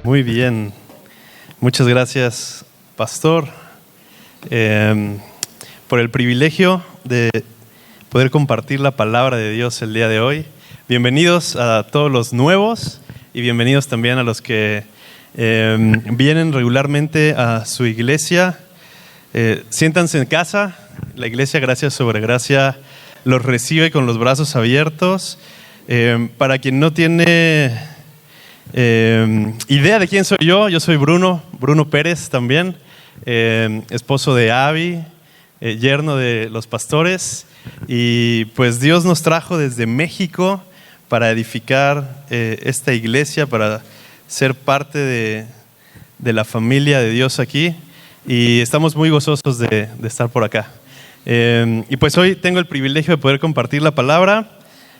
Muy bien. Muchas gracias, pastor, por el privilegio de poder compartir la palabra de Dios el día de hoy. Bienvenidos a todos los nuevos y bienvenidos también a los que vienen regularmente a su iglesia. Siéntanse en casa. La iglesia, gracia sobre gracia, los recibe con los brazos abiertos. Para quien no tiene idea de quién soy yo soy Bruno Pérez también, esposo de Abby, yerno de los pastores, y pues Dios nos trajo desde México para edificar esta iglesia, para ser parte de la familia de Dios aquí, y estamos muy gozosos de estar por acá. Y pues hoy tengo el privilegio de poder compartir la palabra.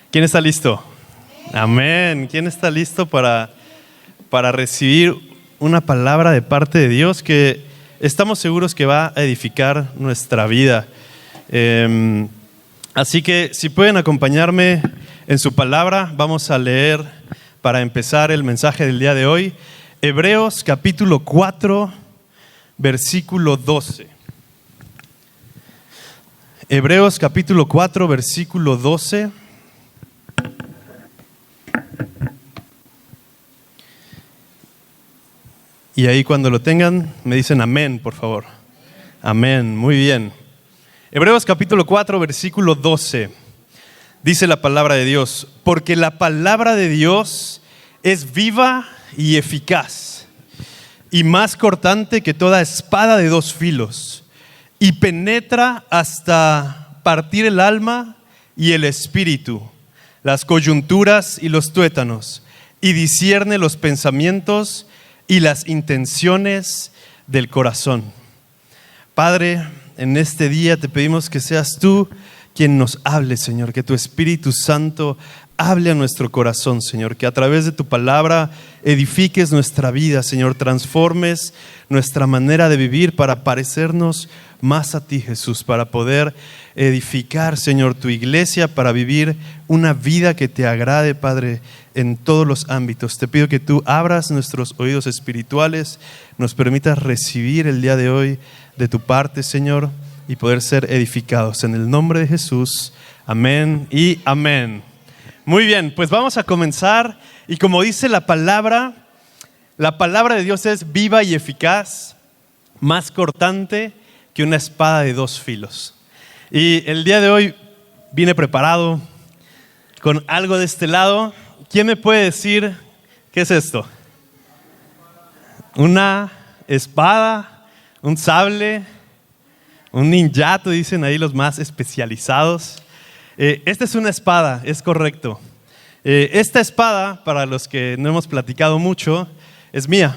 ¿Quién está listo? Amén. ¿Quién está listo para recibir una palabra de parte de Dios que estamos seguros que va a edificar nuestra vida? Así que si pueden acompañarme en su palabra, vamos a leer para empezar el mensaje del día de hoy, Hebreos capítulo 4, versículo 12. Hebreos capítulo 4, versículo 12. Y ahí cuando lo tengan, me dicen amén, por favor. Amén, muy bien. Hebreos capítulo 4, versículo 12. Dice la palabra de Dios: porque la palabra de Dios es viva y eficaz, y más cortante que toda espada de dos filos, y penetra hasta partir el alma y el espíritu, las coyunturas y los tuétanos, y discierne los pensamientos y las intenciones del corazón. Padre, en este día te pedimos que seas tú quien nos hable, Señor, que tu Espíritu Santo hable a nuestro corazón, Señor, que a través de tu palabra edifiques nuestra vida, Señor, transformes nuestra manera de vivir para parecernos más a ti, Jesús, para poder edificar, Señor, tu iglesia, para vivir una vida que te agrade, Padre, en todos los ámbitos. Te pido que tú abras nuestros oídos espirituales, nos permitas recibir el día de hoy de tu parte, Señor, y poder ser edificados. En el nombre de Jesús, amén y amén. Muy bien, pues vamos a comenzar, y como dice la palabra de Dios es viva y eficaz, más cortante que una espada de dos filos. Y el día de hoy vine preparado con algo de este lado. ¿Quién me puede decir qué es esto? Una espada, un sable, un ninjato, dicen ahí los más especializados. Esta es una espada, es correcto. Esta espada, para los que no hemos platicado mucho, es mía.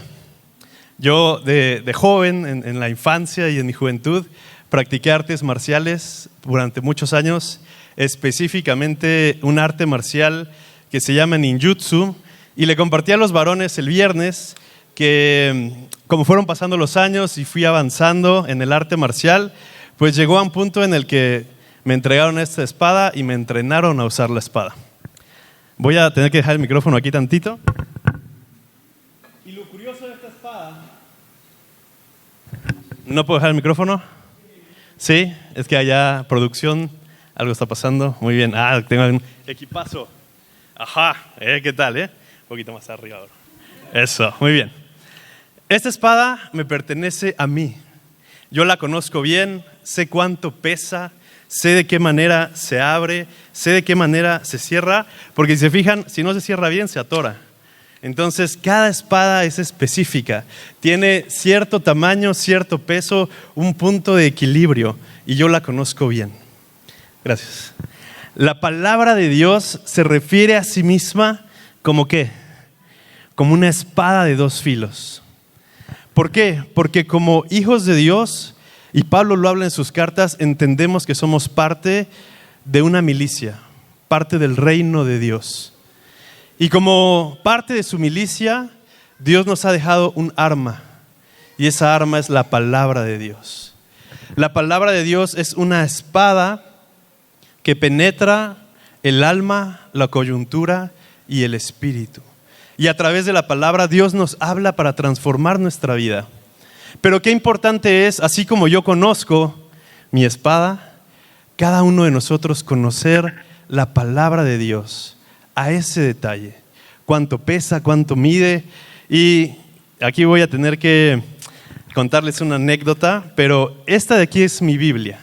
Yo de joven, en la infancia y en mi juventud, practiqué artes marciales durante muchos años, específicamente un arte marcial que se llama ninjutsu, y le compartí a los varones el viernes que, como fueron pasando los años y fui avanzando en el arte marcial, pues llegó a un punto en el que me entregaron esta espada y me entrenaron a usar la espada. Voy a tener que dejar el micrófono aquí tantito. Y lo curioso de esta espada... ¿No puedo dejar el micrófono? Sí, es que allá, producción, algo está pasando. Muy bien, tengo un equipazo. Ajá, ¿qué tal? Un poquito más arriba ahora. Eso, muy bien. Esta espada me pertenece a mí. Yo la conozco bien, sé cuánto pesa, sé de qué manera se abre, sé de qué manera se cierra, porque si se fijan, si no se cierra bien, se atora. Entonces, cada espada es específica, tiene cierto tamaño, cierto peso, un punto de equilibrio, y yo la conozco bien. Gracias. La palabra de Dios se refiere a sí misma como ¿qué? Como una espada de dos filos. ¿Por qué? Porque como hijos de Dios, y Pablo lo habla en sus cartas, entendemos que somos parte de una milicia, parte del reino de Dios. Y como parte de su milicia, Dios nos ha dejado un arma, y esa arma es la palabra de Dios. La palabra de Dios es una espada que penetra el alma, la coyuntura y el espíritu. y a través de la palabra Dios nos habla para transformar nuestra vida. Pero qué importante es, así como yo conozco mi espada, cada uno de nosotros conocer la palabra de Dios a ese detalle. Cuánto pesa, cuánto mide. Y aquí voy a tener que contarles una anécdota, pero esta de aquí es mi Biblia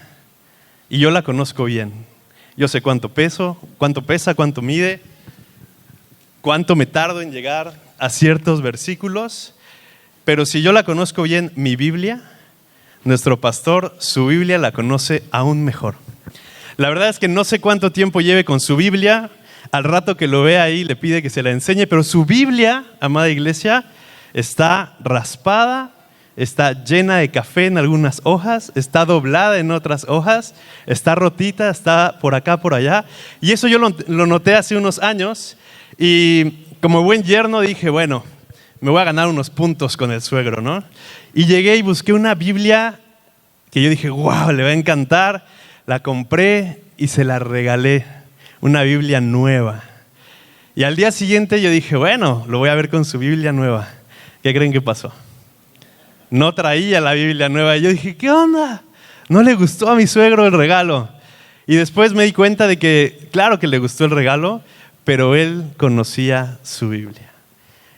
y yo la conozco bien. Yo sé cuánto pesa, cuánto mide, cuánto me tardo en llegar a ciertos versículos, pero si yo la conozco bien, mi Biblia, nuestro pastor, su Biblia la conoce aún mejor. La verdad es que no sé cuánto tiempo lleve con su Biblia, al rato que lo vea ahí le pide que se la enseñe, pero su Biblia, amada iglesia, está raspada, está llena de café en algunas hojas, está doblada en otras hojas, está rotita, está por acá, por allá. Y eso yo lo noté hace unos años y como buen yerno dije, bueno, me voy a ganar unos puntos con el suegro, ¿no? Y llegué y busqué una Biblia que yo dije, wow, le va a encantar. La compré y se la regalé, una Biblia nueva. Y al día siguiente yo dije, bueno, lo voy a ver con su Biblia nueva. ¿Qué creen que pasó? No traía la Biblia nueva. Y yo dije, ¿qué onda? ¿No le gustó a mi suegro el regalo? Y después me di cuenta de que, claro que le gustó el regalo, pero él conocía su Biblia.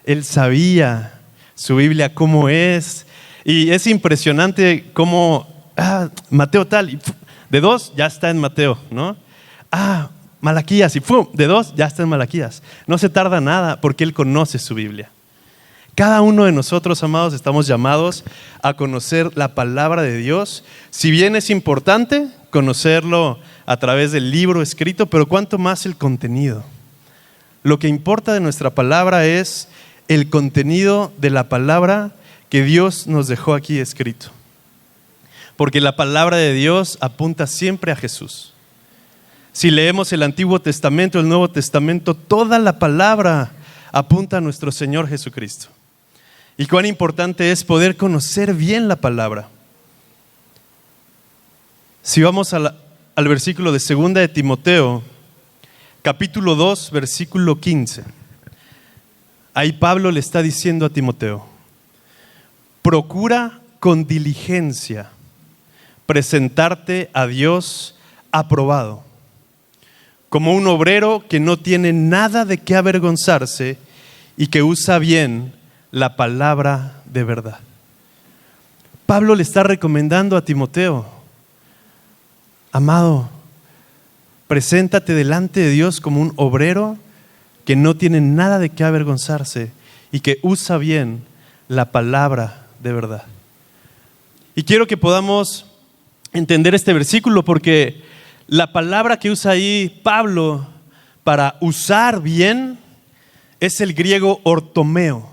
Él sabía su Biblia cómo es. Y es impresionante cómo, Mateo tal, y de 2 ya está en Mateo, ¿no? Malaquías, y de 2 ya está en Malaquías. No se tarda nada porque él conoce su Biblia. Cada uno de nosotros, amados, estamos llamados a conocer la palabra de Dios. Si bien es importante conocerlo a través del libro escrito, pero cuánto más el contenido. Lo que importa de nuestra palabra es el contenido de la palabra que Dios nos dejó aquí escrito. Porque la palabra de Dios apunta siempre a Jesús. Si leemos el Antiguo Testamento, el Nuevo Testamento, toda la palabra apunta a nuestro Señor Jesucristo. Y cuán importante es poder conocer bien la palabra. Si vamos al versículo de 2 de Timoteo, capítulo 2, versículo 15. Ahí Pablo le está diciendo a Timoteo, procura con diligencia presentarte a Dios aprobado, como un obrero que no tiene nada de qué avergonzarse y que usa bien la palabra de verdad. Pablo le está recomendando a Timoteo, amado, preséntate delante de Dios como un obrero que no tiene nada de qué avergonzarse y que usa bien la palabra de verdad. Y quiero que podamos entender este versículo porque la palabra que usa ahí Pablo para usar bien es el griego ortomeo.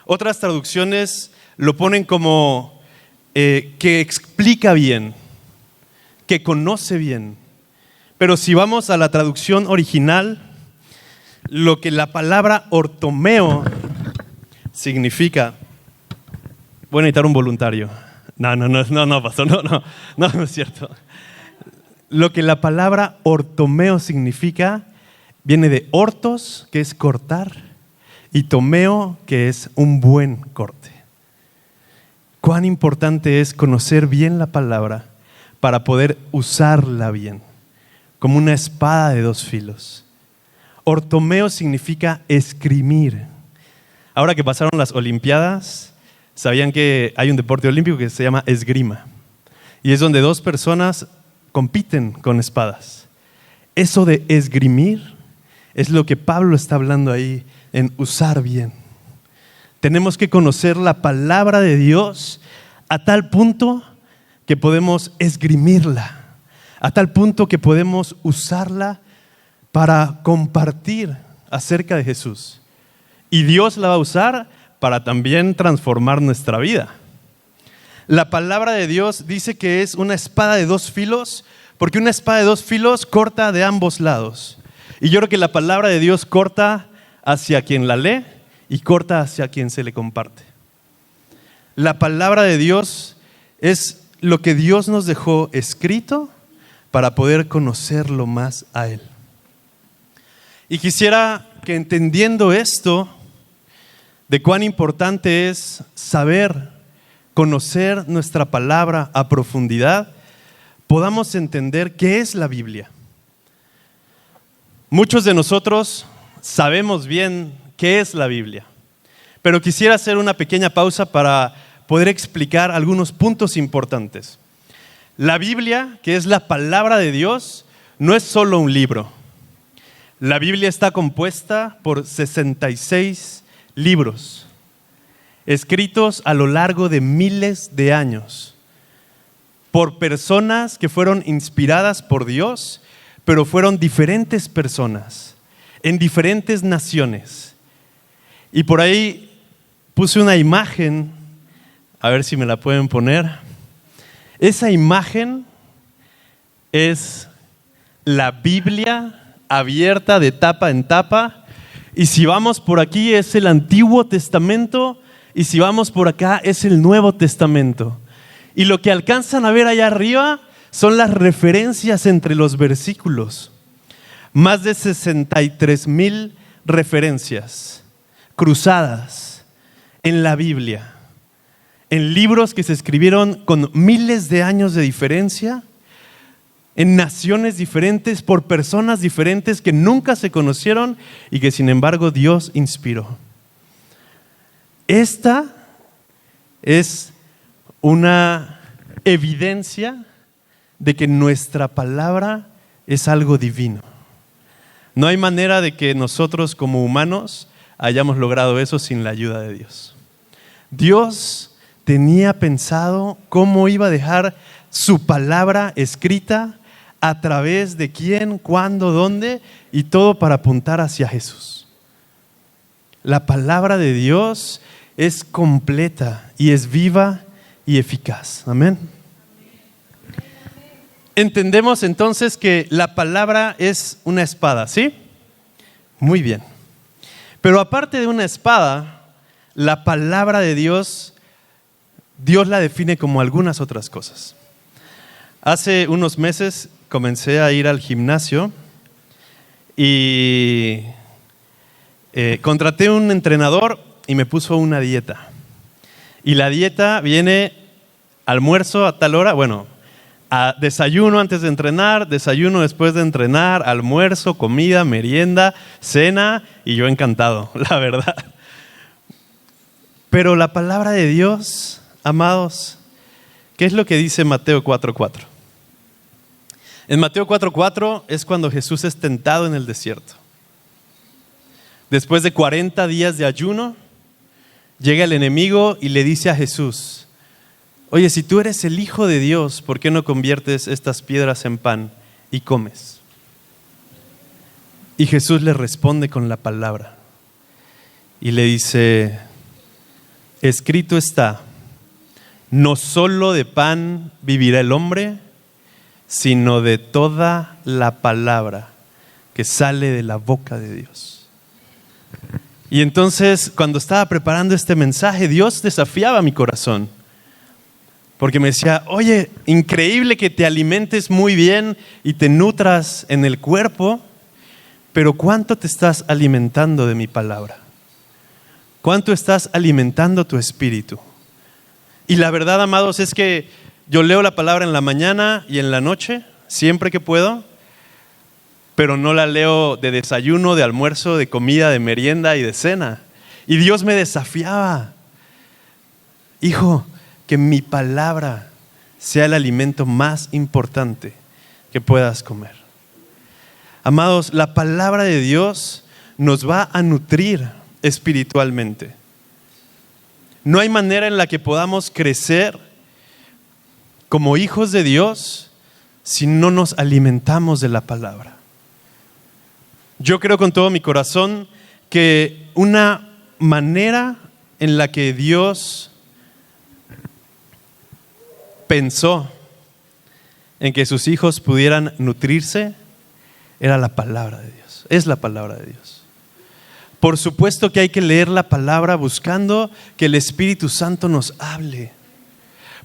Otras traducciones lo ponen como que explica bien, que conoce bien. Pero si vamos a la traducción original, lo que la palabra ortomeo significa. Voy a necesitar un voluntario. No, pastor, no es cierto. Lo que la palabra ortomeo significa viene de ortos, que es cortar, y tomeo, que es un buen corte. Cuán importante es conocer bien la palabra para poder usarla bien, como una espada de 2 filos. Ortomeo significa esgrimir. Ahora que pasaron las Olimpiadas, ¿sabían que hay un deporte olímpico que se llama esgrima? Y es donde 2 personas compiten con espadas. Eso de esgrimir es lo que Pablo está hablando ahí en usar bien. Tenemos que conocer la palabra de Dios a tal punto que podemos esgrimirla, a tal punto que podemos usarla para compartir acerca de Jesús. Y Dios la va a usar para también transformar nuestra vida. La palabra de Dios dice que es una espada de 2 filos, porque una espada de 2 filos corta de ambos lados. Y yo creo que la palabra de Dios corta hacia quien la lee y corta hacia quien se le comparte. La palabra de Dios es lo que Dios nos dejó escrito para poder conocerlo más a Él. Y quisiera que entendiendo esto, de cuán importante es saber, conocer nuestra palabra a profundidad, podamos entender qué es la Biblia. Muchos de nosotros sabemos bien qué es la Biblia, pero quisiera hacer una pequeña pausa para poder explicar algunos puntos importantes. La Biblia, que es la palabra de Dios, no es solo un libro. La Biblia está compuesta por 66 libros, escritos a lo largo de miles de años, por personas que fueron inspiradas por Dios, pero fueron diferentes personas, en diferentes naciones. Y por ahí puse una imagen, a ver si me la pueden poner. Esa imagen es la Biblia abierta de tapa en tapa, y si vamos por aquí es el Antiguo Testamento, y si vamos por acá es el Nuevo Testamento. Y lo que alcanzan a ver allá arriba son las referencias entre los versículos. Más de 63,000 referencias cruzadas en la Biblia, en libros que se escribieron con miles de años de diferencia, en naciones diferentes, por personas diferentes que nunca se conocieron y que sin embargo Dios inspiró. Esta es una evidencia de que nuestra palabra es algo divino. No hay manera de que nosotros como humanos hayamos logrado eso sin la ayuda de Dios. Dios tenía pensado cómo iba a dejar su palabra escrita, a través de quién, cuándo, dónde, y todo para apuntar hacia Jesús. La palabra de Dios es completa y es viva y eficaz. Amén. Entendemos entonces que la palabra es una espada, ¿sí? Muy bien. Pero aparte de una espada, la palabra de Dios, Dios la define como algunas otras cosas. Hace unos meses comencé a ir al gimnasio y contraté un entrenador y me puso una dieta. Y la dieta viene almuerzo a tal hora, a desayuno antes de entrenar, desayuno después de entrenar, almuerzo, comida, merienda, cena, y yo encantado, la verdad. Pero la palabra de Dios, amados, ¿qué es lo que dice Mateo 4:4? En Mateo 4:4 es cuando Jesús es tentado en el desierto. Después de 40 días de ayuno, llega el enemigo y le dice a Jesús: oye, si tú eres el Hijo de Dios, ¿por qué no conviertes estas piedras en pan y comes? Y Jesús le responde con la palabra y le dice: escrito está, no solo de pan vivirá el hombre, sino de toda la palabra que sale de la boca de Dios. Y entonces, cuando estaba preparando este mensaje, Dios desafiaba mi corazón. Porque me decía: oye, increíble que te alimentes muy bien y te nutras en el cuerpo, pero ¿cuánto te estás alimentando de mi palabra? ¿Cuánto estás alimentando tu espíritu? Y la verdad, amados, es que yo leo la palabra en la mañana y en la noche, siempre que puedo, pero no la leo de desayuno, de almuerzo, de comida, de merienda y de cena. Y Dios me desafiaba: hijo, que mi palabra sea el alimento más importante que puedas comer. Amados, la palabra de Dios nos va a nutrir espiritualmente. No hay manera en la que podamos crecer como hijos de Dios si no nos alimentamos de la palabra. Yo creo con todo mi corazón que una manera en la que Dios pensó en que sus hijos pudieran nutrirse era la palabra de Dios, es la palabra de Dios. Por supuesto que hay que leer la palabra buscando que el Espíritu Santo nos hable.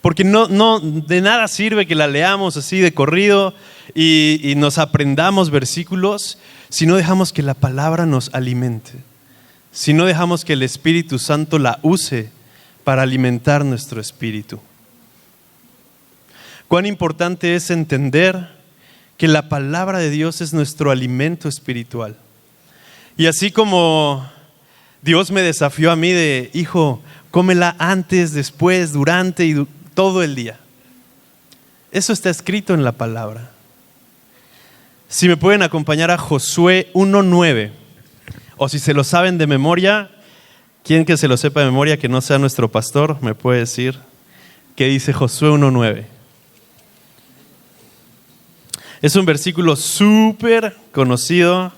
Porque no de nada sirve que la leamos así de corrido y nos aprendamos versículos si no dejamos que la palabra nos alimente. si no dejamos que el Espíritu Santo la use para alimentar nuestro espíritu. Cuán importante es entender que la palabra de Dios es nuestro alimento espiritual. Y así como Dios me desafió a mí de, hijo, cómela antes, después, durante y todo el día. Eso está escrito en la palabra. Si me pueden acompañar a Josué 1:9, o si se lo saben de memoria, quien que se lo sepa de memoria que no sea nuestro pastor, me puede decir qué dice Josué 1:9. Es un versículo súper conocido,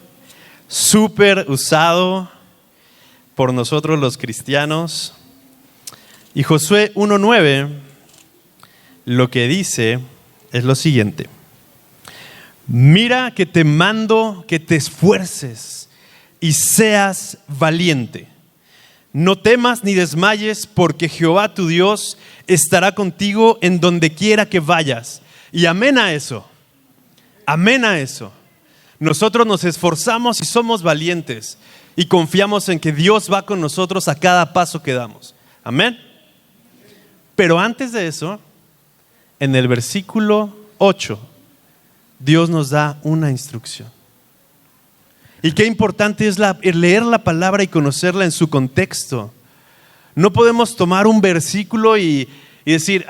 súper usado por nosotros los cristianos. Y Josué 1:9 lo que dice es lo siguiente: mira que te mando que te esfuerces y seas valiente. No temas ni desmayes, porque Jehová tu Dios estará contigo en donde quiera que vayas. Y amén a eso. Amén a eso. Nosotros nos esforzamos y somos valientes y confiamos en que Dios va con nosotros a cada paso que damos. Amén. Pero antes de eso, en el versículo 8, Dios nos da una instrucción. Y qué importante es leer la palabra y conocerla en su contexto. No podemos tomar un versículo y decir,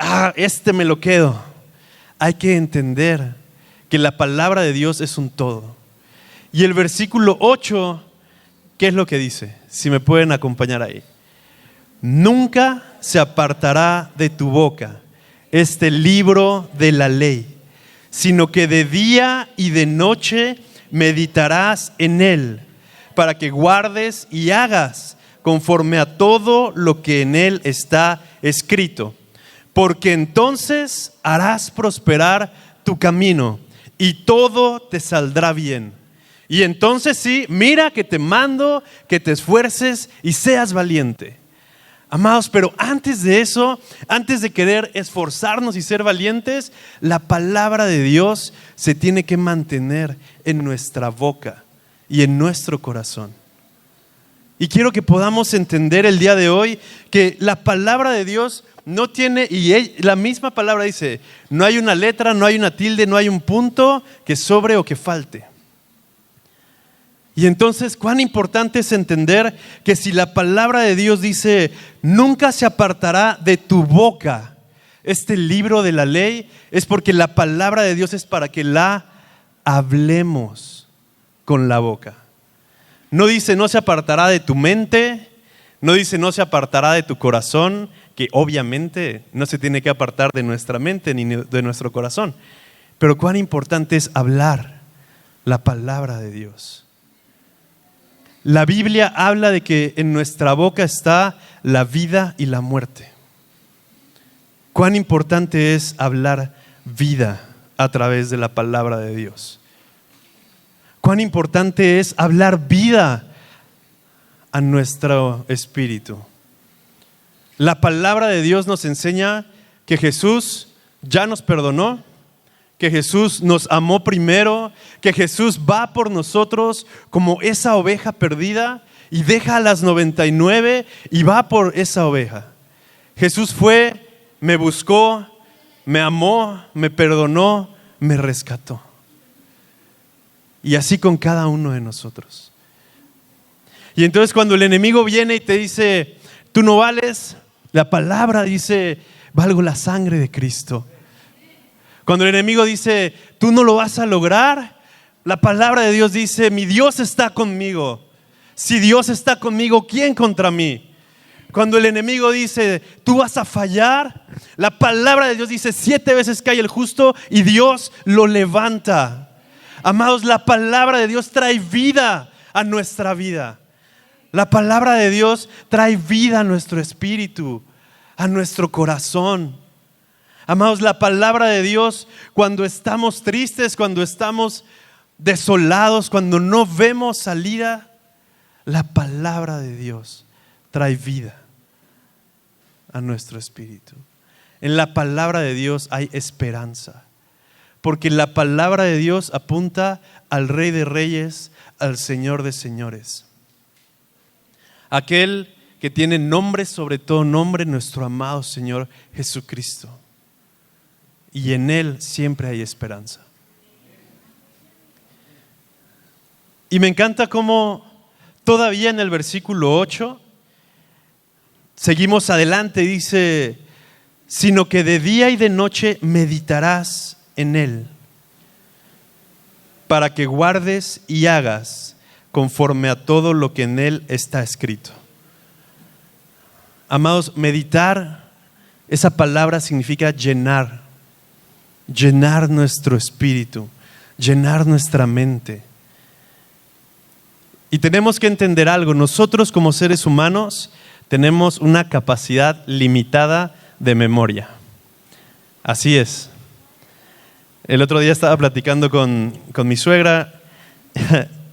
me lo quedo. Hay que entender que la palabra de Dios es un todo. Y el versículo 8, ¿qué es lo que dice? Si me pueden acompañar ahí. Nunca se apartará de tu boca este libro de la ley, sino que de día y de noche meditarás en él, para que guardes y hagas conforme a todo lo que en él está escrito. Porque entonces harás prosperar tu camino y todo te saldrá bien. Y entonces sí, mira que te mando que te esfuerces y seas valiente. Amados, pero antes de eso, antes de querer esforzarnos y ser valientes, la palabra de Dios se tiene que mantener en nuestra boca y en nuestro corazón. Y quiero que podamos entender el día de hoy que la palabra de Dios no tiene, y la misma palabra dice, no hay una letra, no hay una tilde, no hay un punto que sobre o que falte. Y entonces, cuán importante es entender que si la palabra de Dios dice, nunca se apartará de tu boca este libro de la ley, es porque la palabra de Dios es para que la hablemos con la boca. No dice, no se apartará de tu mente, no dice, no se apartará de tu corazón, que obviamente no se tiene que apartar de nuestra mente ni de nuestro corazón. Pero cuán importante es hablar la palabra de Dios. La Biblia habla de que en nuestra boca está la vida y la muerte. Cuán importante es hablar vida a través de la palabra de Dios. Cuán importante es hablar vida a nuestro espíritu. La palabra de Dios nos enseña que Jesús ya nos perdonó, que Jesús nos amó primero, que Jesús va por nosotros como esa oveja perdida y deja a las 99 y va por esa oveja. Jesús fue, me buscó, me amó, me perdonó, me rescató. Y así con cada uno de nosotros. Y entonces cuando el enemigo viene y te dice, tú no vales, la palabra dice, valgo la sangre de Cristo. Cuando el enemigo dice, tú no lo vas a lograr, la palabra de Dios dice, mi Dios está conmigo. Si Dios está conmigo, ¿quién contra mí? Cuando el enemigo dice, tú vas a fallar, la palabra de Dios dice, 7 veces cae el justo y Dios lo levanta. Amados, la palabra de Dios trae vida a nuestra vida. La palabra de Dios trae vida a nuestro espíritu, a nuestro corazón. Amados, la palabra de Dios, cuando estamos tristes, cuando estamos desolados, cuando no vemos salida, la palabra de Dios trae vida a nuestro espíritu. En la palabra de Dios hay esperanza, porque la palabra de Dios apunta al Rey de Reyes, al Señor de Señores. aquel que tiene nombre sobre todo nombre, nuestro amado Señor Jesucristo. Y en Él siempre hay esperanza. Y me encanta cómo todavía en el versículo 8, seguimos adelante, dice, sino que de día y de noche meditarás en Él, para que guardes y hagas conforme a todo lo que en Él está escrito. Amados, meditar, esa palabra significa llenar nuestro espíritu, llenar nuestra mente. Y tenemos que entender algo, nosotros como seres humanos tenemos una capacidad limitada de memoria. Así es. El otro día estaba platicando con mi suegra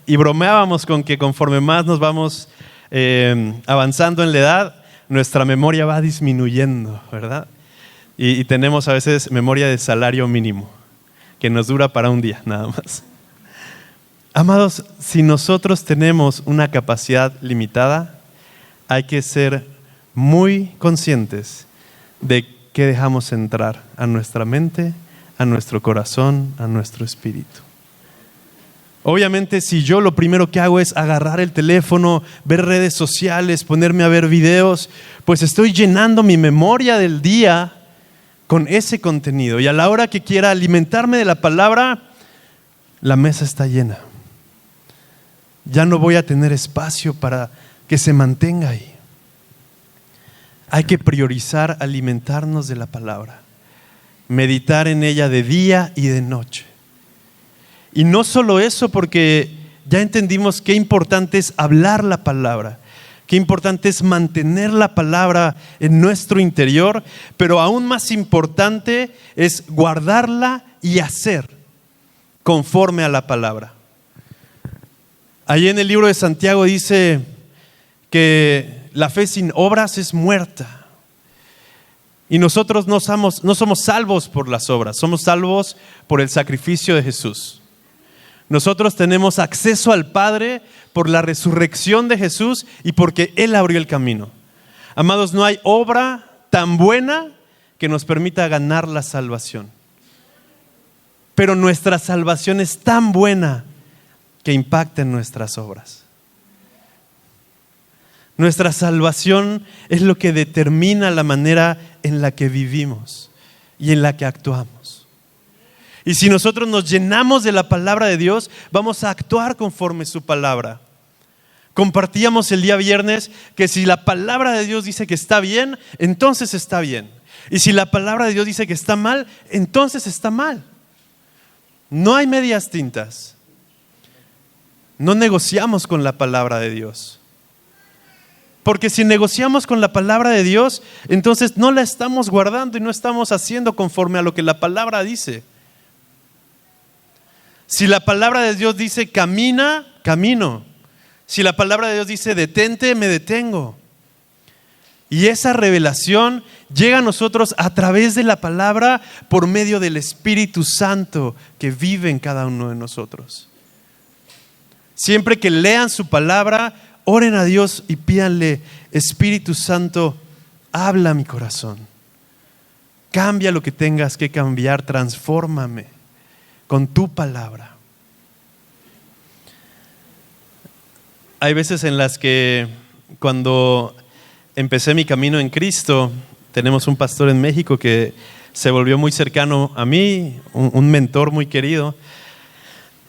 y bromeábamos con que conforme más nos vamos avanzando en la edad, nuestra memoria va disminuyendo, ¿verdad? Y tenemos a veces memoria de salario mínimo, que nos dura para un día nada más. Amados, si nosotros tenemos una capacidad limitada, hay que ser muy conscientes de qué dejamos entrar a nuestra mente, a nuestro corazón, a nuestro espíritu. Obviamente, si yo lo primero que hago es agarrar el teléfono, ver redes sociales, ponerme a ver videos, pues estoy llenando mi memoria del día con ese contenido. Y a la hora que quiera alimentarme de la palabra, la mesa está llena. Ya no voy a tener espacio para que se mantenga ahí. Hay que priorizar alimentarnos de la palabra, meditar en ella de día y de noche. Y no solo eso, porque ya entendimos qué importante es hablar la palabra, qué importante es mantener la palabra en nuestro interior, pero aún más importante es guardarla y hacer conforme a la palabra. Allí en el libro de Santiago dice que la fe sin obras es muerta. Y nosotros no somos salvos por las obras, somos salvos por el sacrificio de Jesús. Nosotros tenemos acceso al Padre por la resurrección de Jesús y porque Él abrió el camino. Amados, no hay obra tan buena que nos permita ganar la salvación. Pero nuestra salvación es tan buena que impacta en nuestras obras. Nuestra salvación es lo que determina la manera en la que vivimos y en la que actuamos. Y si nosotros nos llenamos de la palabra de Dios, vamos a actuar conforme su palabra. Compartíamos el día viernes que si la palabra de Dios dice que está bien, entonces está bien. Y si la palabra de Dios dice que está mal, entonces está mal. No hay medias tintas. No negociamos con la palabra de Dios. Porque si negociamos con la palabra de Dios, entonces no la estamos guardando y no estamos haciendo conforme a lo que la palabra dice. Si la palabra de Dios dice camina, camino. Si la palabra de Dios dice detente, me detengo. Y esa revelación llega a nosotros a través de la palabra por medio del Espíritu Santo que vive en cada uno de nosotros. Siempre que lean su palabra, oren a Dios y pídanle: Espíritu Santo, habla a mi corazón. Cambia lo que tengas que cambiar, transfórmame con tu palabra. Hay veces en las que cuando empecé mi camino en Cristo, tenemos un pastor en México que se volvió muy cercano a mí, un mentor muy querido.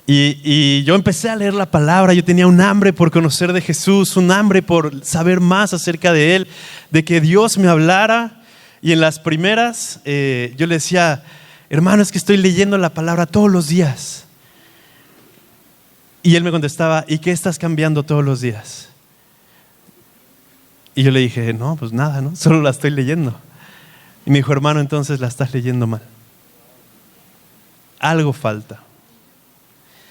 Y yo empecé a leer la palabra, yo tenía un hambre por conocer de Jesús, un hambre por saber más acerca de Él, de que Dios me hablara. Y en las primeras yo le decía: hermano, es que estoy leyendo la palabra todos los días. Y él me contestaba: ¿y qué estás cambiando todos los días? Y yo le dije: no, pues nada, ¿no? Solo la estoy leyendo. Y me dijo: hermano, entonces la estás leyendo mal. Algo falta.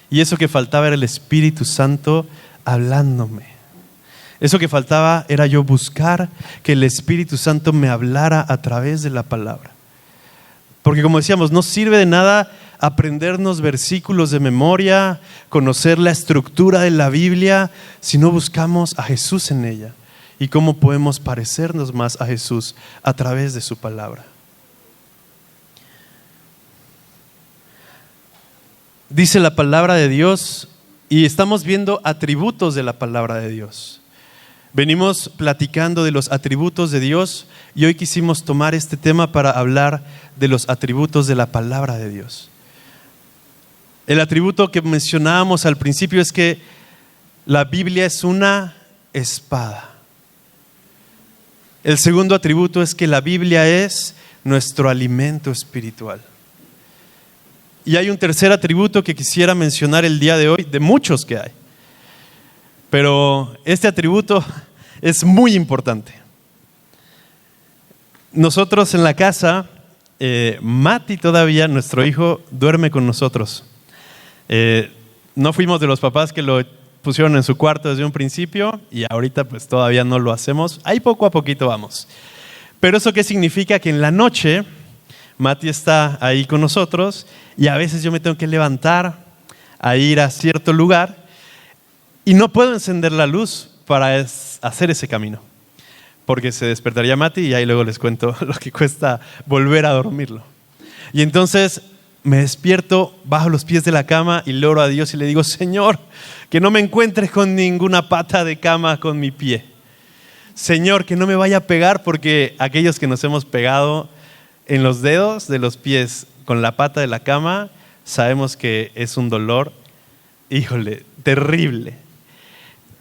Y eso que faltaba era el Espíritu Santo hablándome. Eso que faltaba era yo buscar que el Espíritu Santo me hablara a través de la palabra. Porque como decíamos, no sirve de nada aprendernos versículos de memoria, conocer la estructura de la Biblia, si no buscamos a Jesús en ella. y cómo podemos parecernos más a Jesús a través de su palabra. Dice la palabra de Dios y estamos viendo atributos de la palabra de Dios. Venimos platicando de los atributos de Dios y hoy quisimos tomar este tema para hablar de los atributos de la palabra de Dios. El atributo que mencionábamos al principio es que la Biblia es una espada. El segundo atributo es que la Biblia es nuestro alimento espiritual. Y hay un tercer atributo que quisiera mencionar el día de hoy, de muchos que hay. Pero este atributo es muy importante. Nosotros en la casa, Mati todavía, nuestro hijo, duerme con nosotros. No fuimos de los papás que lo pusieron en su cuarto desde un principio y ahorita pues todavía no lo hacemos. Ahí poco a poquito vamos. Pero ¿eso qué significa? Que en la noche Mati está ahí con nosotros y a veces yo me tengo que levantar a ir a cierto lugar y no puedo encender la luz para hacer ese camino, porque se despertaría Mati y ahí luego les cuento lo que cuesta volver a dormirlo. Y entonces me despierto, bajo los pies de la cama y le oro a Dios y le digo: Señor, que no me encuentres con ninguna pata de cama con mi pie. Señor, que no me vaya a pegar, porque aquellos que nos hemos pegado en los dedos de los pies con la pata de la cama, sabemos que es un dolor, híjole, terrible.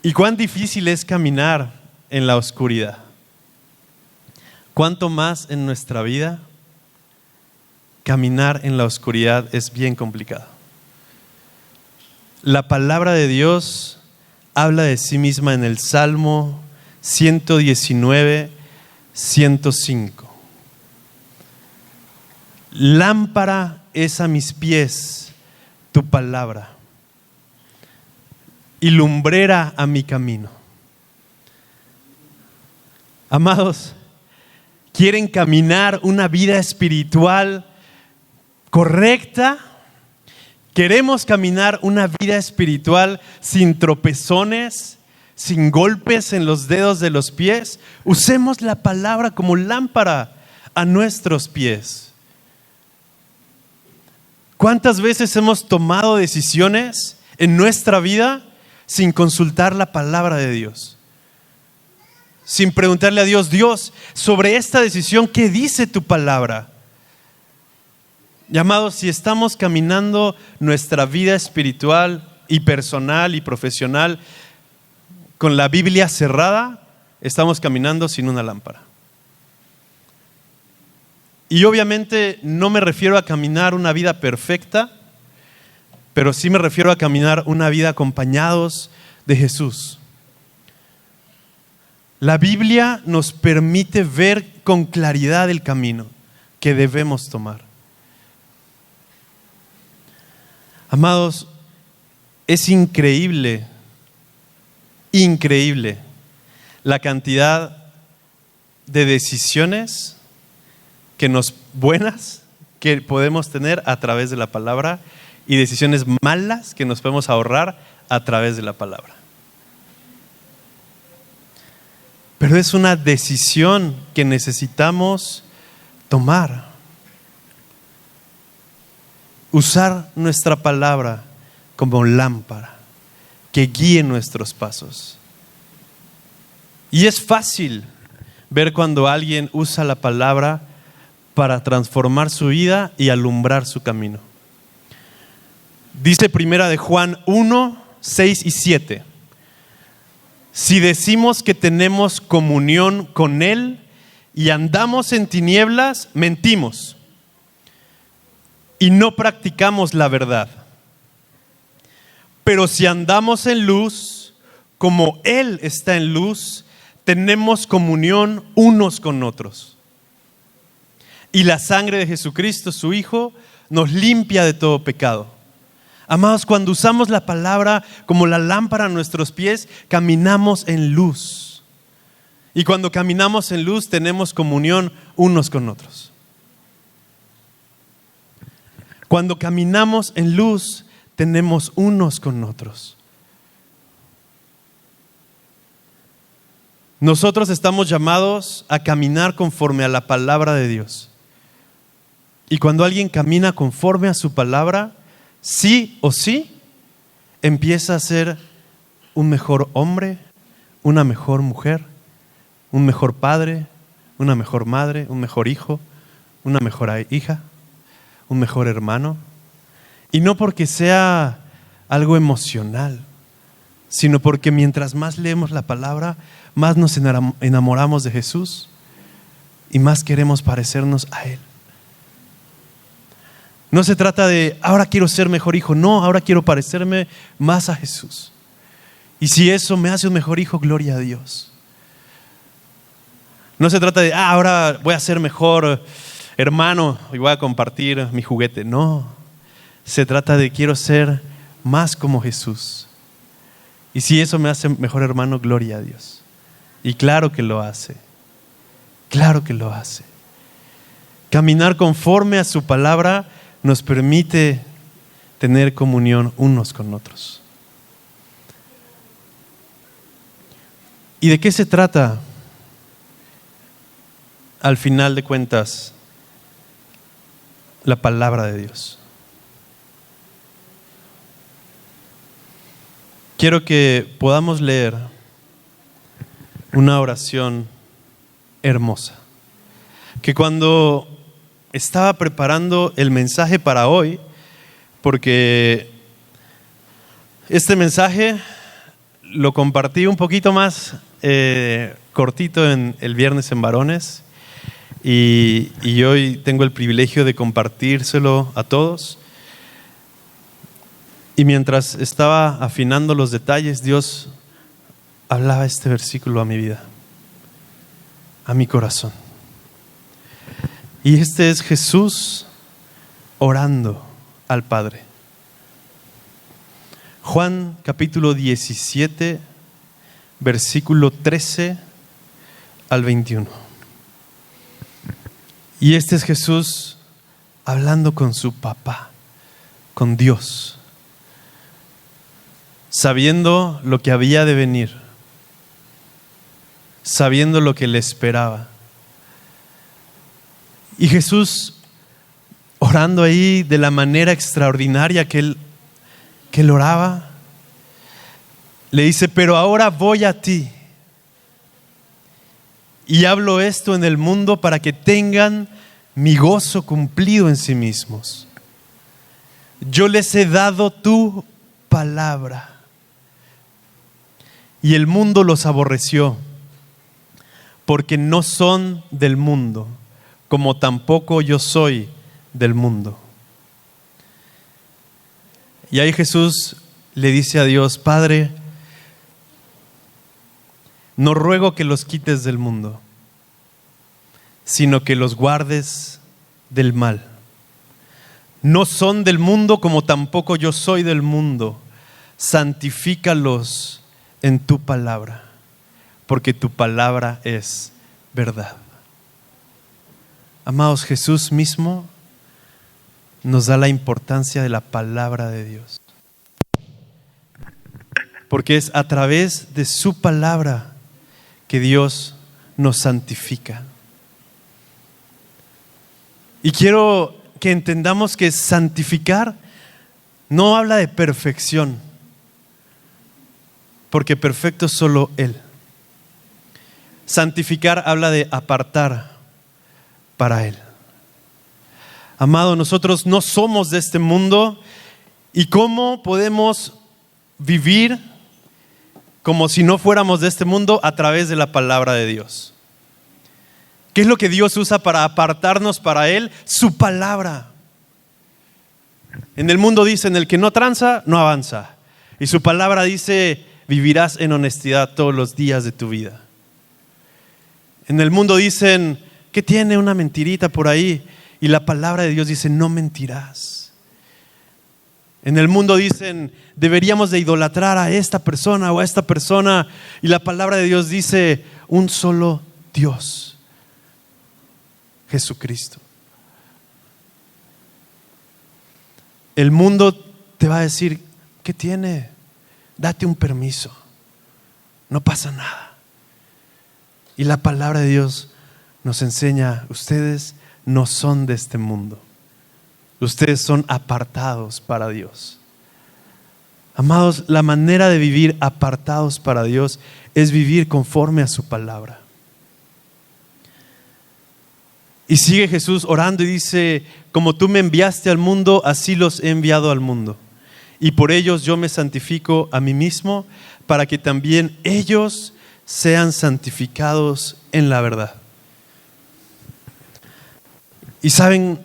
Y cuán difícil es caminar en la oscuridad. Cuánto más en nuestra vida, caminar en la oscuridad es bien complicado. La palabra de Dios habla de sí misma en el Salmo 119, 105. Lámpara es a mis pies tu palabra y lumbrera a mi camino. Amados, ¿quieren caminar una vida espiritual correcta? ¿Queremos caminar una vida espiritual sin tropezones, sin golpes en los dedos de los pies? Usemos la palabra como lámpara a nuestros pies. ¿Cuántas veces hemos tomado decisiones en nuestra vida sin consultar la palabra de Dios? Sin preguntarle a Dios: Dios, sobre esta decisión, ¿qué dice tu palabra? Y amados, si estamos caminando nuestra vida espiritual y personal y profesional con la Biblia cerrada, estamos caminando sin una lámpara. Y obviamente no me refiero a caminar una vida perfecta, pero sí me refiero a caminar una vida acompañados de Jesús. La Biblia nos permite ver con claridad el camino que debemos tomar. Amados, es increíble la cantidad de decisiones buenas que podemos tener a través de la palabra y decisiones malas que nos podemos ahorrar a través de la palabra. Pero es una decisión que necesitamos tomar. Usar nuestra palabra como lámpara que guíe nuestros pasos. Y es fácil ver cuando alguien usa la palabra para transformar su vida y alumbrar su camino. Dice primera de Juan 1, 6 y 7. Si decimos que tenemos comunión con Él y andamos en tinieblas, mentimos y no practicamos la verdad. Pero si andamos en luz, como Él está en luz, tenemos comunión unos con otros. Y la sangre de Jesucristo, su Hijo, nos limpia de todo pecado. Amados, cuando usamos la palabra como la lámpara a nuestros pies, caminamos en luz. Y cuando caminamos en luz, tenemos comunión unos con otros. Cuando caminamos en luz, tenemos unos con otros. Nosotros estamos llamados a caminar conforme a la palabra de Dios. Y cuando alguien camina conforme a su palabra, sí o sí, empieza a ser un mejor hombre, una mejor mujer, un mejor padre, una mejor madre, un mejor hijo, una mejor hija, un mejor hermano. Y no porque sea algo emocional, sino porque mientras más leemos la palabra, más nos enamoramos de Jesús y más queremos parecernos a Él. No se trata de ahora quiero ser mejor hijo, no, ahora quiero parecerme más a Jesús. Y si eso me hace un mejor hijo, gloria a Dios. No se trata de ahora voy a ser mejor hermano y voy a compartir mi juguete. No, se trata de quiero ser más como Jesús. Y si eso me hace mejor hermano, gloria a Dios. Y claro que lo hace. Claro que lo hace. Caminar conforme a su palabra nos permite tener comunión unos con otros. ¿Y de qué se trata? Al final de cuentas, la palabra de Dios. Quiero que podamos leer una oración hermosa, que cuando estaba preparando el mensaje para hoy, porque este mensaje lo compartí un poquito más cortito en el viernes en Varones y hoy tengo el privilegio de compartírselo a todos. Y mientras estaba afinando los detalles, Dios hablaba este versículo a mi vida, a mi corazón. Y este es Jesús orando al Padre. Juan capítulo 17, versículo 13 al 21. Y este es Jesús hablando con su papá, con Dios, sabiendo lo que había de venir, sabiendo lo que le esperaba. Y Jesús orando ahí de la manera extraordinaria que él oraba, le dice: pero ahora voy a ti y hablo esto en el mundo para que tengan mi gozo cumplido en sí mismos. Yo les he dado tu palabra y el mundo los aborreció, porque no son del mundo, como tampoco yo soy del mundo. Y ahí Jesús le dice a Dios: Padre, no ruego que los quites del mundo, sino que los guardes del mal. No son del mundo, como tampoco yo soy del mundo. Santifícalos en tu palabra, porque tu palabra es verdad. Amados, Jesús mismo nos da la importancia de la palabra de Dios, porque es a través de su palabra que Dios nos santifica. Y quiero que entendamos que santificar no habla de perfección, porque perfecto es solo Él. Santificar habla de apartar para Él. Amado, nosotros no somos de este mundo. ¿Y cómo podemos vivir como si no fuéramos de este mundo? A través de la palabra de Dios. ¿Qué es lo que Dios usa para apartarnos para Él? Su palabra. En el mundo dicen: el que no tranza, no avanza. Y su palabra dice: vivirás en honestidad todos los días de tu vida. En el mundo dicen: ¿qué tiene una mentirita por ahí? Y la palabra de Dios dice: no mentirás. En el mundo dicen: deberíamos de idolatrar a esta persona o a esta persona. Y la palabra de Dios dice: un solo Dios, Jesucristo. El mundo te va a decir: ¿qué tiene? Date un permiso, no pasa nada. Y la palabra de Dios nos enseña, ustedes no son de este mundo. Ustedes son apartados para Dios. Amados, la manera de vivir apartados para Dios es vivir conforme a su palabra. Y sigue Jesús orando y dice, como tú me enviaste al mundo, así los he enviado al mundo. Y por ellos yo me santifico a mí mismo, para que también ellos sean santificados en la verdad. ¿Y saben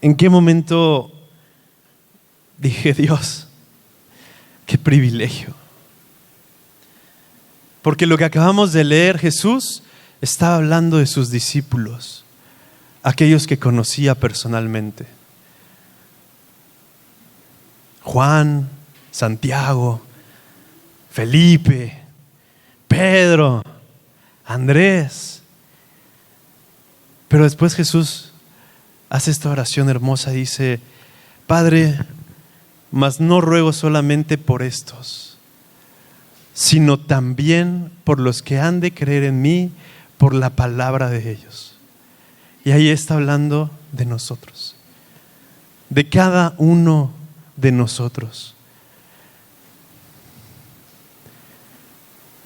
en qué momento dije, Dios, qué privilegio? Porque lo que acabamos de leer, Jesús estaba hablando de sus discípulos, aquellos que conocía personalmente. Juan, Santiago, Felipe, Pedro, Andrés. Pero después Jesús hace esta oración hermosa y dice, Padre, mas no ruego solamente por estos, sino también por los que han de creer en mí por la palabra de ellos. Y ahí está hablando de nosotros, de cada uno de nosotros,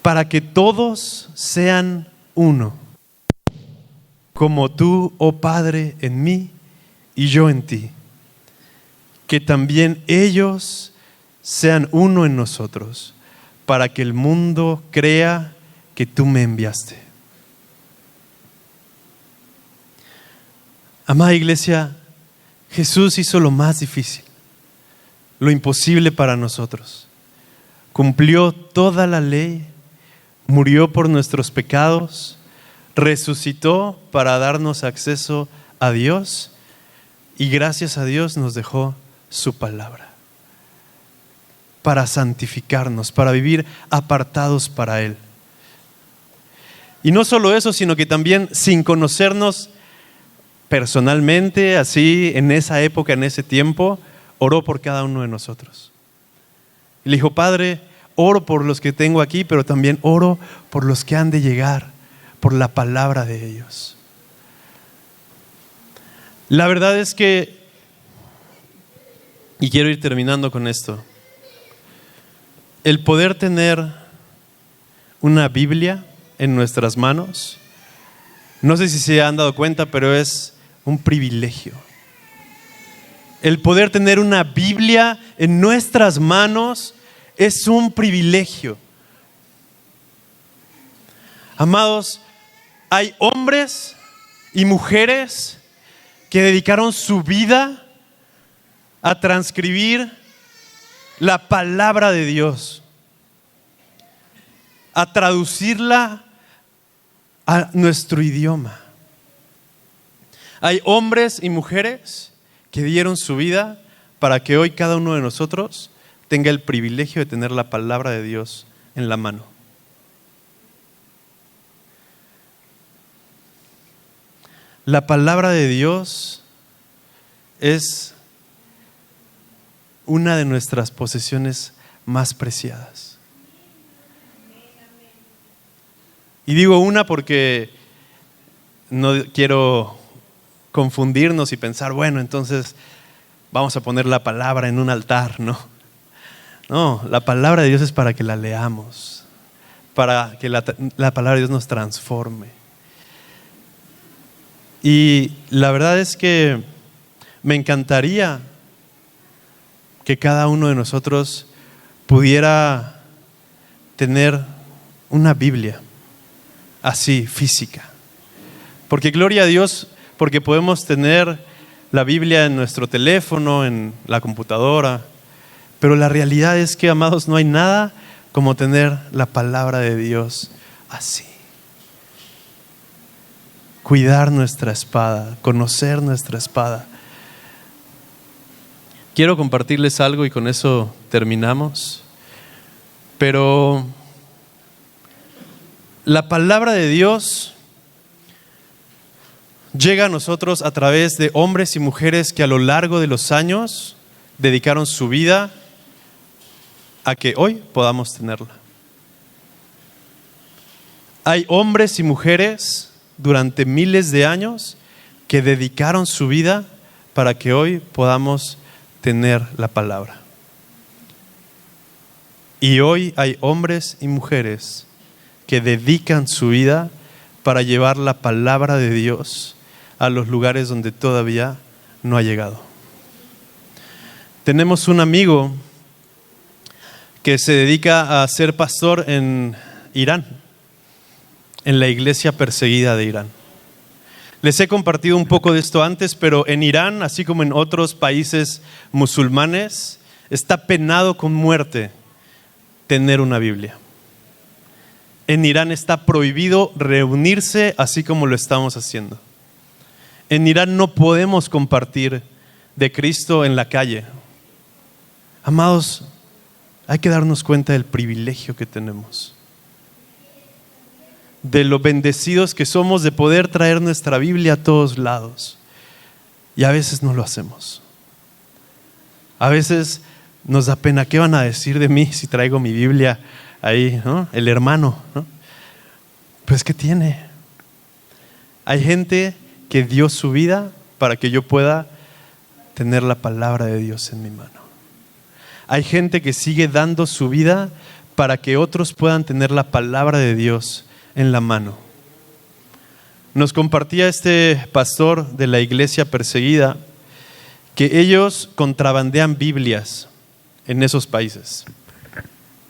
para que todos sean uno, como tú, oh Padre, en mí y yo en ti, que también ellos sean uno en nosotros, para que el mundo crea que tú me enviaste. Amada iglesia, Jesús hizo lo más difícil, lo imposible para nosotros. Cumplió toda la ley, murió por nuestros pecados, resucitó para darnos acceso a Dios y gracias a Dios nos dejó su palabra para santificarnos, para vivir apartados para Él. Y no solo eso, sino que también sin conocernos personalmente, así en esa época, en ese tiempo, oró por cada uno de nosotros. Y le dijo, Padre, oro por los que tengo aquí, pero también oro por los que han de llegar, por la palabra de ellos. La verdad es que, y quiero ir terminando con esto, el poder tener una Biblia en nuestras manos, no sé si se han dado cuenta, pero es un privilegio. El poder tener una Biblia en nuestras manos es un privilegio. Amados, hay hombres y mujeres que dedicaron su vida a transcribir la palabra de Dios, a traducirla a nuestro idioma. Hay hombres y mujeres que dieron su vida para que hoy cada uno de nosotros tenga el privilegio de tener la palabra de Dios en la mano. La palabra de Dios es una de nuestras posesiones más preciadas. Y digo una porque no quiero confundirnos y pensar, bueno, entonces vamos a poner la palabra en un altar, ¿no? No, la palabra de Dios es para que la leamos, para que la palabra de Dios nos transforme. Y la verdad es que me encantaría que cada uno de nosotros pudiera tener una Biblia así, física. Porque gloria a Dios, porque podemos tener la Biblia en nuestro teléfono, en la computadora, pero la realidad es que, amados, no hay nada como tener la palabra de Dios así. Cuidar nuestra espada, conocer nuestra espada. Quiero compartirles algo y con eso terminamos. Pero la palabra de Dios llega a nosotros a través de hombres y mujeres que a lo largo de los años dedicaron su vida a que hoy podamos tenerla. Hay hombres y mujeres durante miles de años que dedicaron su vida para que hoy podamos tener la palabra. Y hoy hay hombres y mujeres que dedican su vida para llevar la palabra de Dios a los lugares donde todavía no ha llegado. Tenemos un amigo que se dedica a ser pastor en Irán, en la iglesia perseguida de Irán. Les he compartido un poco de esto antes, pero en Irán, así como en otros países musulmanes, está penado con muerte tener una Biblia. En Irán está prohibido reunirse así como lo estamos haciendo. En Irán no podemos compartir de Cristo en la calle. Amados, hay que darnos cuenta del privilegio que tenemos, de lo bendecidos que somos de poder traer nuestra Biblia a todos lados. Y a veces no lo hacemos. A veces nos da pena. ¿Qué van a decir de mí si traigo mi Biblia ahí, ¿no? El hermano, ¿no? Pues ¿qué tiene? Hay gente que dio su vida para que yo pueda tener la palabra de Dios en mi mano. Hay gente que sigue dando su vida para que otros puedan tener la palabra de Dios en la mano. Nos compartía este pastor de la iglesia perseguida que ellos contrabandean Biblias en esos países,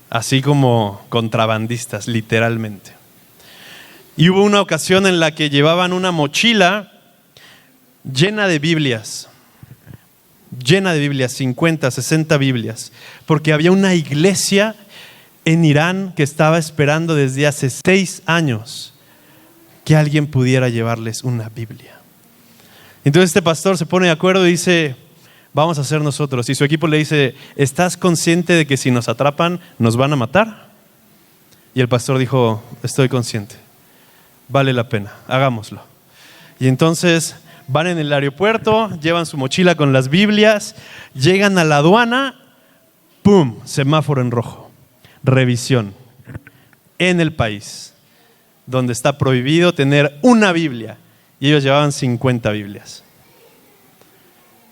así como contrabandistas, literalmente. Y hubo una ocasión en la que llevaban una mochila llena de Biblias, 50, 60 Biblias, porque había una iglesia en Irán que estaba esperando desde hace 6 años que alguien pudiera llevarles una Biblia. Entonces este pastor se pone de acuerdo y dice: vamos a hacer nosotros. Y su equipo le dice: ¿estás consciente de que si nos atrapan nos van a matar? Y el pastor dijo: estoy consciente, vale la pena, hagámoslo. Y entonces van en el aeropuerto, llevan su mochila con las Biblias, llegan a la aduana, ¡pum!, semáforo en rojo, revisión en el país donde está prohibido tener una Biblia, y ellos llevaban 50 Biblias.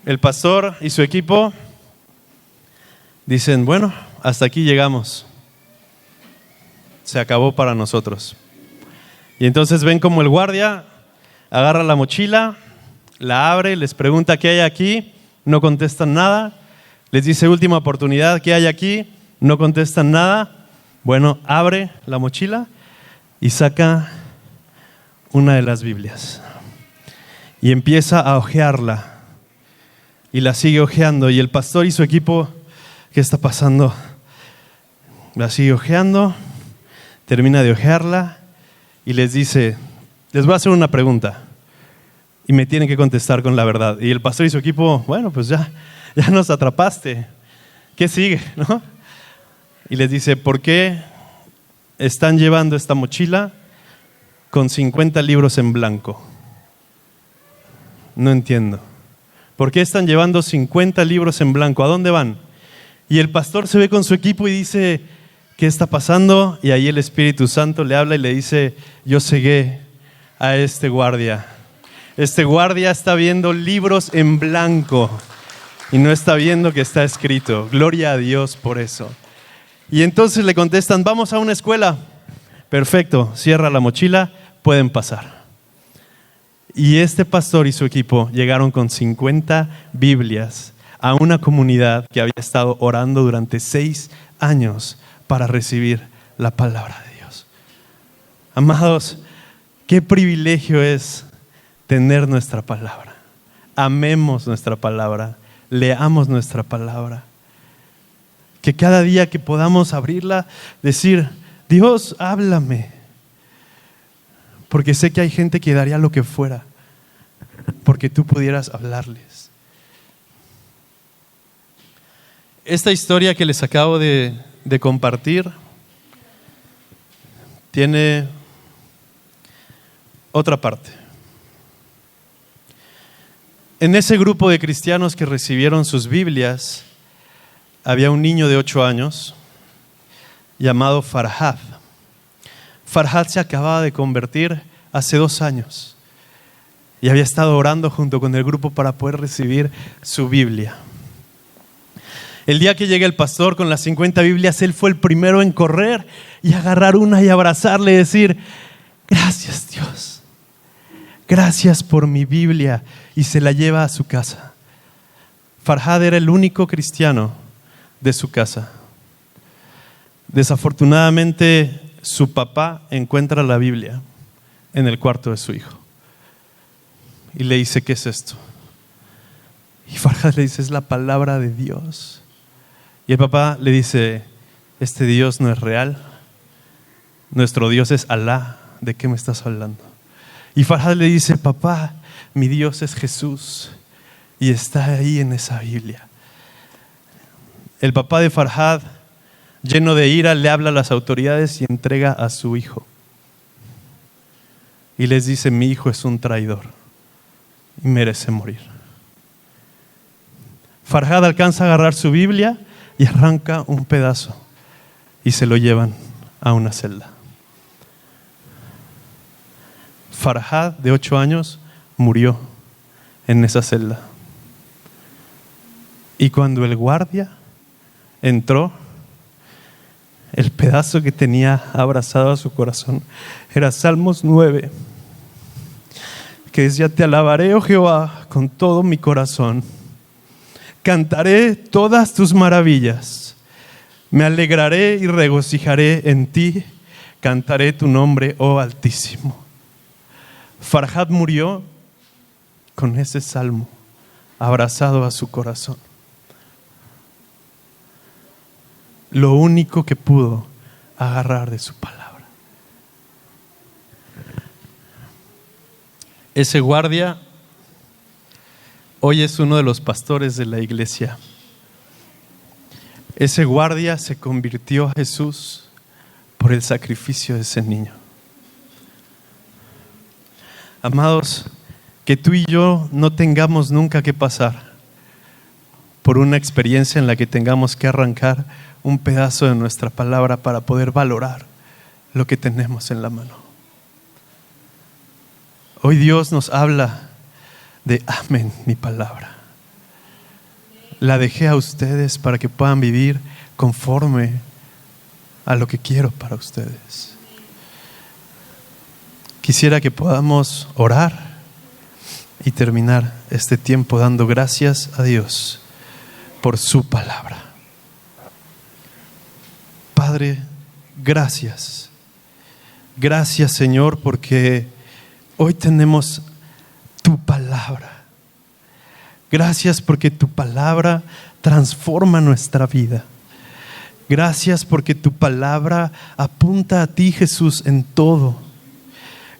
El pastor y su equipo dicen: bueno, hasta aquí llegamos, se acabó para nosotros. Y entonces ven como el guardia agarra la mochila, la abre, les pregunta: ¿qué hay aquí? No contestan nada. Les dice: última oportunidad, ¿qué hay aquí? No contestan nada. Bueno, abre la mochila y saca una de las Biblias y empieza a hojearla y la sigue hojeando. Y el pastor y su equipo: ¿qué está pasando? La sigue hojeando, termina de hojearla y les dice: les voy a hacer una pregunta y me tienen que contestar con la verdad. Y el pastor y su equipo: bueno, pues ya nos atrapaste, ¿qué sigue, no? Y les dice: ¿por qué están llevando esta mochila con 50 libros en blanco? No entiendo. ¿Por qué están llevando 50 libros en blanco? ¿A dónde van? Y el pastor se ve con su equipo y dice: ¿qué está pasando? Y ahí el Espíritu Santo le habla y le dice: yo cegué a este guardia. Este guardia está viendo libros en blanco y no está viendo que está escrito. Gloria a Dios por eso. Y entonces le contestan: vamos a una escuela. Perfecto, cierra la mochila, pueden pasar. Y este pastor y su equipo llegaron con 50 Biblias a una comunidad que había estado orando durante 6 años para recibir la palabra de Dios. Amados, qué privilegio es tener nuestra palabra. Amemos nuestra palabra, leamos nuestra palabra. Que cada día que podamos abrirla, decir: Dios, háblame. Porque sé que hay gente que daría lo que fuera porque tú pudieras hablarles. Esta historia que les acabo de compartir tiene otra parte. En ese grupo de cristianos que recibieron sus Biblias, había un niño de 8 años llamado Farhad. Farhad se acababa de convertir hace 2 años y había estado orando junto con el grupo para poder recibir su Biblia. El día que llega el pastor con las 50 Biblias, él fue el primero en correr y agarrar una y abrazarle y decir: gracias Dios, gracias por mi Biblia, y se la lleva a su casa. Farhad era el único cristiano de su casa. Desafortunadamente, su papá encuentra la Biblia en el cuarto de su hijo y le dice: ¿qué es esto? Y Farhad le dice: es la palabra de Dios. Y el papá le dice: este Dios no es real, nuestro Dios es Alá, ¿de qué me estás hablando? Y Farhad le dice: papá, mi Dios es Jesús y está ahí en esa Biblia. El papá de Farhad, lleno de ira, le habla a las autoridades y entrega a su hijo. Y les dice: mi hijo es un traidor y merece morir. Farhad alcanza a agarrar su Biblia y arranca un pedazo y se lo llevan a una celda. Farhad, de 8 años, murió en esa celda. Y cuando el guardia entró, el pedazo que tenía abrazado a su corazón era Salmos 9, que decía: te alabaré, oh Jehová, con todo mi corazón. Cantaré todas tus maravillas. Me alegraré y regocijaré en ti. Cantaré tu nombre, oh Altísimo. Farhad murió con ese salmo abrazado a su corazón. Lo único que pudo agarrar de su palabra. Ese guardia hoy es uno de los pastores de la iglesia. Ese guardia se convirtió a Jesús por el sacrificio de ese niño. Amados, que tú y yo no tengamos nunca que pasar por una experiencia en la que tengamos que arrancar un pedazo de nuestra palabra para poder valorar lo que tenemos en la mano. Hoy Dios nos habla de: amen mi palabra. La dejé a ustedes para que puedan vivir conforme a lo que quiero para ustedes. Quisiera que podamos orar y terminar este tiempo dando gracias a Dios por su palabra. Padre, gracias. Gracias, Señor, porque hoy tenemos tu palabra. Gracias porque tu palabra transforma nuestra vida. Gracias porque tu palabra apunta a ti, Jesús, en todo.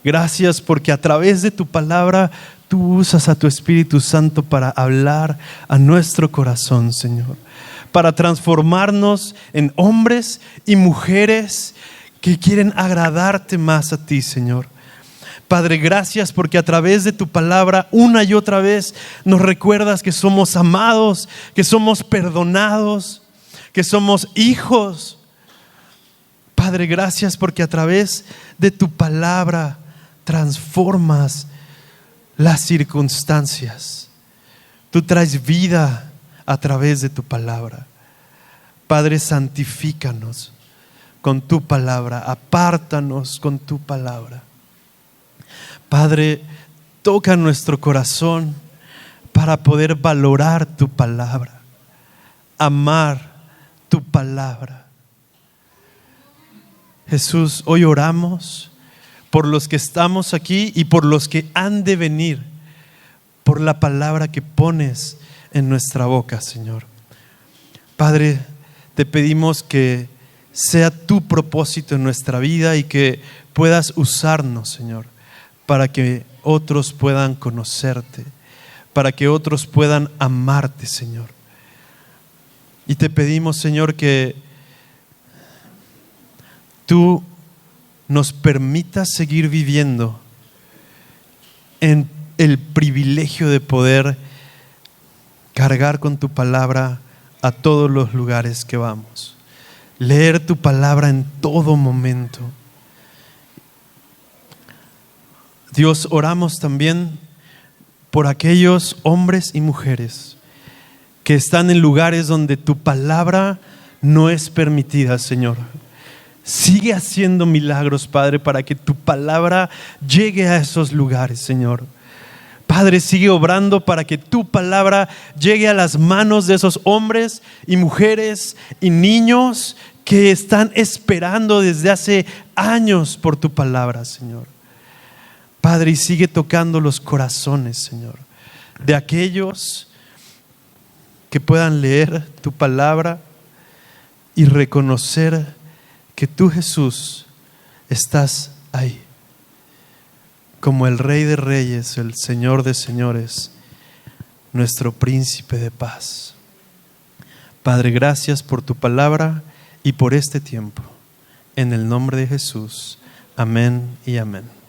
Gracias porque a través de tu palabra tú usas a tu Espíritu Santo para hablar a nuestro corazón, Señor. Para transformarnos en hombres y mujeres que quieren agradarte más a ti, Señor. Padre, gracias porque a través de tu palabra una y otra vez nos recuerdas que somos amados, que somos perdonados, que somos hijos. Padre, gracias porque a través de tu palabra transformas las circunstancias. Tú traes vida a través de tu palabra. Padre, santifícanos con tu palabra, apártanos con tu palabra. Padre, toca nuestro corazón para poder valorar tu palabra, amar tu palabra. Jesús, hoy oramos por los que estamos aquí y por los que han de venir, por la palabra que pones en nuestra boca, Señor. Padre, te pedimos que sea tu propósito en nuestra vida y que puedas usarnos, Señor, para que otros puedan conocerte, para que otros puedan amarte, Señor. Y te pedimos, Señor, que tú nos permitas seguir viviendo en el privilegio de poder cargar con tu palabra a todos los lugares que vamos. Leer tu palabra en todo momento Dios, oramos también por aquellos hombres y mujeres que están en lugares donde tu palabra no es permitida, Señor. Sigue haciendo milagros, Padre, para que tu palabra llegue a esos lugares, Señor. Padre, sigue obrando para que tu palabra llegue a las manos de esos hombres y mujeres y niños que están esperando desde hace años por tu palabra, Señor. Padre, y sigue tocando los corazones, Señor, de aquellos que puedan leer tu palabra y reconocer que tú, Jesús, estás ahí como el Rey de Reyes, el Señor de Señores, nuestro Príncipe de paz. Padre, gracias por tu palabra y por este tiempo. En el nombre de Jesús. Amén y amén.